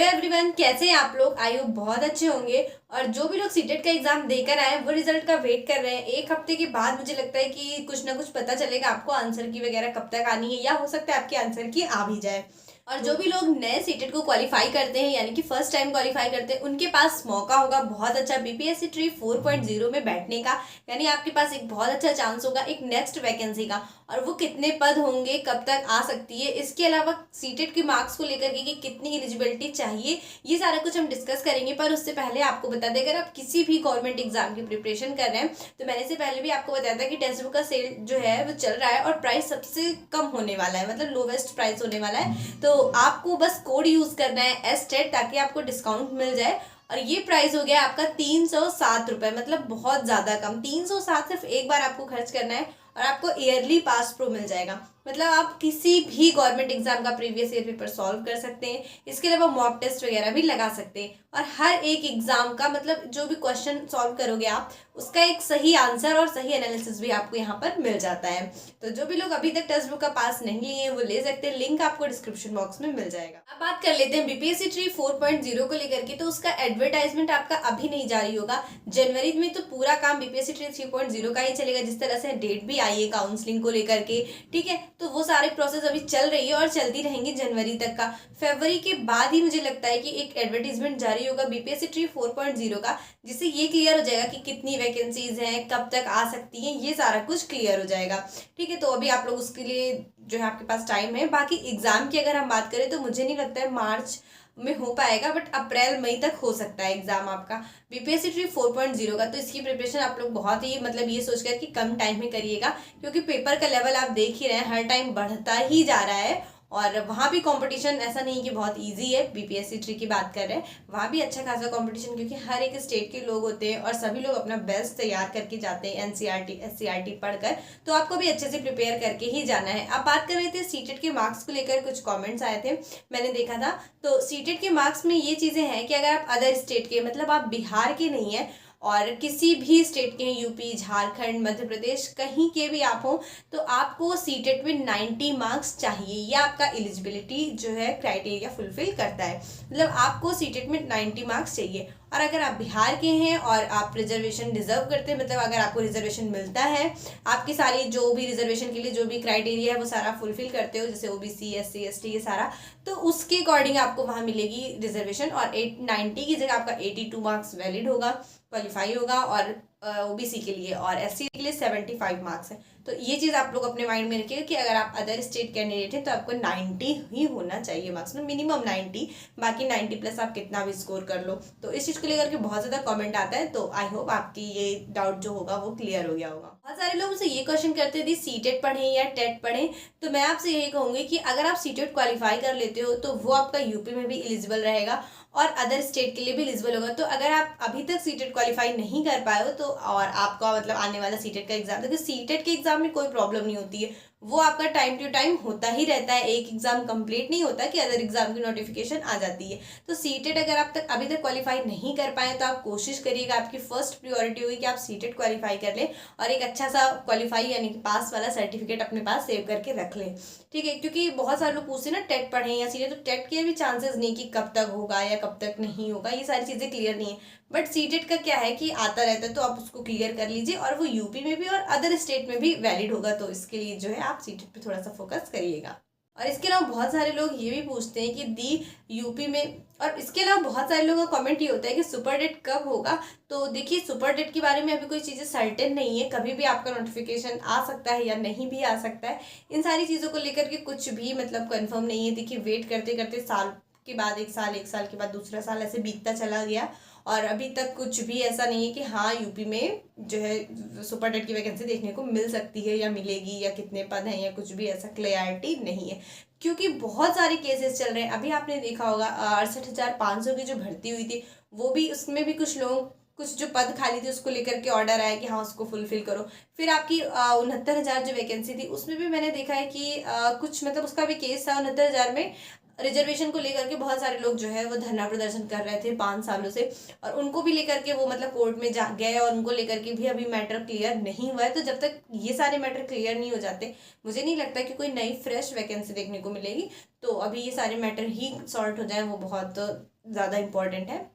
Everyone, कैसे हैं आप लोग। आई होप बहुत अच्छे होंगे। और जो भी लोग सीटेट का एग्जाम देकर आए हैं वो रिजल्ट का वेट कर रहे हैं। एक हफ्ते के बाद मुझे लगता है कि कुछ ना कुछ पता चलेगा आपको आंसर की वगैरह कब तक आनी है, या हो सकता है आपके आंसर की आ भी जाए। और जो भी लोग नए सीटेट को क्वालिफाई करते हैं यानी कि फर्स्ट टाइम क्वालिफाई करते हैं, उनके पास मौका होगा बहुत अच्छा बीपीएससी ट्री 4.0 में बैठने का। यानी आपके पास एक बहुत अच्छा चांस होगा एक नेक्स्ट वैकेंसी का। और वो कितने पद होंगे, कब तक आ सकती है, इसके अलावा सीटेट के मार्क्स को लेकर के कि कितनी एलिजिबिलिटी चाहिए, ये सारा कुछ हम डिस्कस करेंगे। पर उससे पहले आपको बता दें, अगर आप किसी भी गवर्नमेंट एग्जाम की प्रिपरेशन कर रहे हैं तो मैंने इससे पहले भी आपको बताया था कि टेक्स्ट बुक का सेल जो है वो चल रहा है और प्राइस सबसे कम होने वाला है, मतलब लोवेस्ट प्राइस होने वाला है। तो आपको बस कोड यूज करना है एस्टेट, ताकि आपको डिस्काउंट मिल जाए। और ये प्राइस हो गया आपका 307 रुपये, मतलब बहुत ज़्यादा कम। 307 सिर्फ एक बार आपको खर्च करना है और आपको ईयरली पास प्रो मिल जाएगा। मतलब आप किसी भी गवर्नमेंट एग्जाम का प्रीवियस ईयर पेपर सॉल्व कर सकते हैं। इसके अलावा मॉक टेस्ट वगैरह भी लगा सकते हैं। और हर एक एग्जाम का मतलब जो भी क्वेश्चन सॉल्व करोगे आप, उसका एक सही आंसर और सही एनालिसिस भी आपको यहाँ पर मिल जाता है। तो जो भी लोग अभी तक टेक्स्ट बुक का पास नहीं लिए हैं वो ले सकते हैं, लिंक आपको डिस्क्रिप्शन बॉक्स में मिल जाएगा। अब बात कर लेते हैं बीपीएससी ट्री 4.0 को लेकर के। तो उसका एडवर्टाइजमेंट आपका अभी नहीं जारी होगा। जनवरी में तो पूरा काम बीपीएससी ट्री 3.0 का ही चलेगा, जिस तरह से डेट भी आई है काउंसलिंग को लेकर के, ठीक है। तो वो सारे प्रोसेस अभी चल रही है और चलती रहेंगी जनवरी तक का। फरवरी के बाद ही मुझे लगता है कि एक एडवर्टीजमेंट जारी होगा बीपीएससी ट्री 4.0 का, जिससे ये क्लियर हो जाएगा कि कितनी वैकेंसीज हैं, कब तक आ सकती हैं, ये सारा कुछ क्लियर हो जाएगा, ठीक है। तो अभी आप लोग उसके लिए जो है आपके पास टाइम है। बाकी एग्जाम की अगर हम बात करें तो मुझे नहीं लगता है मार्च में हो पाएगा, बट अप्रैल मई तक हो सकता है एग्जाम आपका बीपीएससी ट्री 4.0 का। तो इसकी प्रिपरेशन आप लोग बहुत ही मतलब ये सोचकर कि कम टाइम में करिएगा, क्योंकि पेपर का लेवल आप देख ही रहे हैं हर टाइम बढ़ता ही जा रहा है। और वहाँ भी कंपटीशन ऐसा नहीं कि बहुत इजी है। बीपीएससी ट्री की बात कर रहे हैं, वहाँ भी अच्छा खासा कंपटीशन, क्योंकि हर एक स्टेट के लोग होते हैं और सभी लोग अपना बेस्ट तैयार करके जाते हैं एनसीईआरटी एससीईआरटी पढ़कर। तो आपको भी अच्छे से प्रिपेयर करके ही जाना है। अब बात कर रहे थे सीटेट के मार्क्स को लेकर, कुछ कॉमेंट्स आए थे मैंने देखा था। तो सीटेट के मार्क्स में ये चीज़ें हैं कि अगर आप अदर स्टेट के, मतलब आप बिहार के नहीं है और किसी भी स्टेट के हैं, यूपी, झारखंड, मध्य प्रदेश, कहीं के भी आप हो, तो आपको सीटेट में 90 मार्क्स चाहिए। ये आपका एलिजिबिलिटी जो है क्राइटेरिया फुलफिल करता है, मतलब आपको सीटेट में 90 मार्क्स चाहिए। और अगर आप बिहार के हैं और आप रिजर्वेशन डिजर्व करते हैं, मतलब अगर आपको रिजर्वेशन मिलता है, आपकी सारी जो भी रिजर्वेशन के लिए जो भी क्राइटेरिया है वो सारा फुलफिल करते हो, जैसे ओबीसी, एससी, एसटी, ये सारा, तो उसके अकॉर्डिंग आपको वहाँ मिलेगी रिजर्वेशन। और 90 की जगह आपका 82 मार्क्स वैलिड होगा, क्वालिफाई होगा। और ओबीसी के लिए और एससी के लिए 75 मार्क्स है। तो ये चीज़ आप लोग अपने माइंड में रखिएगा कि अगर आप अदर स्टेट कैंडिडेट हैं तो आपको 90 ही होना चाहिए मार्क्स में, मिनिमम 90, बाकी 90 प्लस आप कितना भी स्कोर कर लो। तो इस चीज़ को लेकर के बहुत ज़्यादा कमेंट आता है। तो आई होप आपकी ये डाउट जो होगा वो क्लियर हो गया होगा। बहुत सारे लोग मुझसे ये क्वेश्चन करते थे सीटेट पढ़ें या टेट पढ़ें। तो मैं आपसे यही कहूँगी कि अगर आप सीटेट क्वालिफाई कर लेते हो तो वो आपका यूपी में भी एलिजिबल रहेगा और अदर स्टेट के लिए भी एलिजिबल होगा। तो अगर आप अभी तक सीटेट क्वालिफाई नहीं कर पाए हो तो और आपका मतलब आने वाला सीटेट का एग्जाम, देखिए सीटेट के एग्जाम में कोई प्रॉब्लम नहीं होती है, वो आपका टाइम टू टाइम होता ही रहता है। एक एग्जाम कंप्लीट नहीं होता कि अदर एग्जाम की नोटिफिकेशन आ जाती है। तो सीटेट अगर आप तक अभी तक क्वालिफाई नहीं कर पाए तो आप कोशिश करिएगा, आपकी फर्स्ट प्रायोरिटी होगी कि आप सीटेट क्वालिफाई कर लें और एक अच्छा सा क्वालिफाई यानी कि पास वाला सर्टिफिकेट अपने पास सेव करके रख लें, ठीक है। क्योंकि बहुत सारे लोग पूछते हैं ना टेट पढ़ें या सीटेट, तो टेट के भी चांसेस नहीं कि कब तक होगा या कब तक नहीं होगा, ये सारी चीज़ें क्लियर नहीं है। बट सीटेट का क्या है कि आता रहता है, तो आप उसको क्लियर कर लीजिए और वो यूपी में भी और अदर स्टेट में भी वैलिड होगा। तो इसके लिए जो है आप सीटेट पे थोड़ा सा फोकस करिएगा। और इसके अलावा बहुत सारे लोग ये भी पूछते हैं कि दी यूपी में, और इसके अलावा बहुत सारे लोगों का कमेंट ये होता है कि सुपर डेट कब होगा। तो देखिए सुपर डेट के बारे में अभी कोई चीज़ें सर्टेन नहीं है, कभी भी आपका नोटिफिकेशन आ सकता है या नहीं भी आ सकता है। इन सारी चीज़ों को लेकर के कुछ भी मतलब कंफर्म नहीं है। देखिए वेट करते करते साल के बाद एक साल के बाद दूसरा साल ऐसे बीतता चला गया और अभी तक कुछ भी ऐसा नहीं है कि हाँ यूपी में जो है सुपर डेट की वैकेंसी देखने को मिल सकती है या मिलेगी या कितने पद हैं या कुछ भी ऐसा क्लैरिटी नहीं है, क्योंकि बहुत सारे केसेस चल रहे हैं। अभी आपने देखा होगा 68,500 की जो भर्ती हुई थी, वो भी उसमें भी कुछ लोग कुछ जो पद खाली थे उसको लेकर के ऑर्डर आया कि हाँ उसको फुलफिल करो। फिर आपकी 69,000 जो वैकेंसी थी उसमें भी मैंने देखा है कि कुछ मतलब उसका भी केस था 69,000 में रिजर्वेशन को लेकर के बहुत सारे लोग जो है वो धरना प्रदर्शन कर रहे थे 5 सालों से, और उनको भी लेकर के वो मतलब कोर्ट में जा गए और उनको लेकर के भी अभी मैटर क्लियर नहीं हुआ है। तो जब तक ये सारे मैटर क्लियर नहीं हो जाते, मुझे नहीं लगता कि कोई नई फ्रेश वैकेंसी देखने को मिलेगी। तो अभी ये सारे मैटर ही सॉल्व हो जाए वो बहुत ज़्यादा इंपॉर्टेंट है।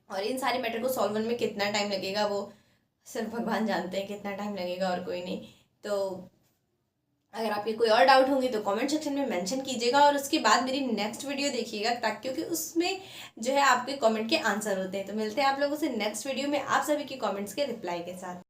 और इन सारे मैटर को सॉल्व होने में कितना टाइम लगेगा वो सिर्फ भगवान जानते हैं कितना टाइम लगेगा, और कोई नहीं। तो अगर आपके कोई और डाउट होंगे तो कमेंट सेक्शन में मेंशन कीजिएगा, और उसके बाद मेरी नेक्स्ट वीडियो देखिएगा, ताकि क्योंकि उसमें जो है आपके कमेंट के आंसर होते हैं। तो मिलते हैं आप लोगों से नेक्स्ट वीडियो में आप सभी के कमेंट्स के रिप्लाई के साथ।